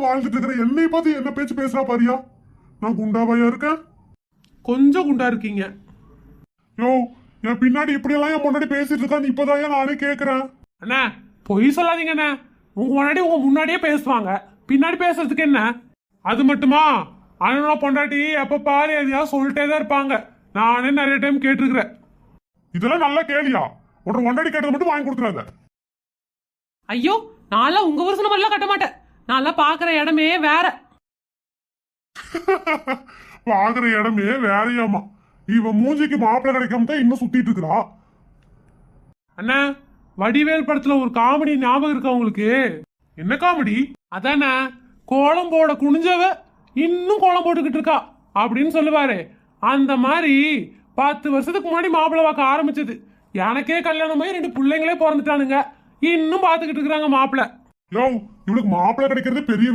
வாழ்ந்துட்டு இருக்கிற என்னை பார்த்து என்ன பேச்சு பேசுறா பாரியா? நான் குண்டாவையா இருக்கேன்? கொஞ்சம் குண்டா இருக்கீங்க. யோ, என் பின்னாடி இப்படி எல்லாம் என் முன்னாடி பேசிட்டு இருக்கான்னு இப்பதான் நானே கேக்குறேன். அண்ணா பொய் சொல்லாதீங்க அண்ணா. உங்க முன்னாடியே பேசுவாங்க, பின்னாடி பேசுறதுக்கு என்ன? அது மட்டுமா, அண்ணனோட பொண்டாட்டி எப்ப பாரு எதையாவது சொல்லிட்டே தான் இருப்பாங்க. நானே நிறைய டைம் கேட்டிருக்கிறேன். இதெல்லாம் நல்லா கேளியா? உன்னோட முன்னாடி கேட்டது மட்டும் வாங்கி கொடுத்துறாத. ஐயோ, நான்லாம் உங்க வருஷம் மாதிரிலாம் கட்ட மாட்டேன். நான்லாம் பாக்குற இடமே வேற. பாக்குற இடமே வேறையாமா. இவன் மூஞ்சிக்கு மாப்பிள்ளை கிடைக்காம தான் இன்னும் சுத்திட்டு இருக்கிறா. அண்ணா, வடிவேல் படத்துல ஒரு காமெடி ஞாபகம் இருக்கா உங்களுக்கு? என்ன காமெடி? அதானே, கோலம் போட குனிஞ்சவ இன்னும் கோலம் போட்டுக்கிட்டு இருக்கா அப்படின்னு சொல்லுவாரு. அந்த மாதிரி 10 வருஷத்துக்கு முன்னாடி மாப்பிள்ளை பார்க்க ஆரம்பிச்சது. எனக்கே கல்யாணமாயி 2 பிள்ளைங்களே பிறந்துட்டானுங்க. இன்னும் பாத்துக்கிட்டு இருக்கிறாங்க மாப்பிள்ளை. யோ, இவளுக்கு மாப்பிள்ளை கிடைக்கிறது பெரிய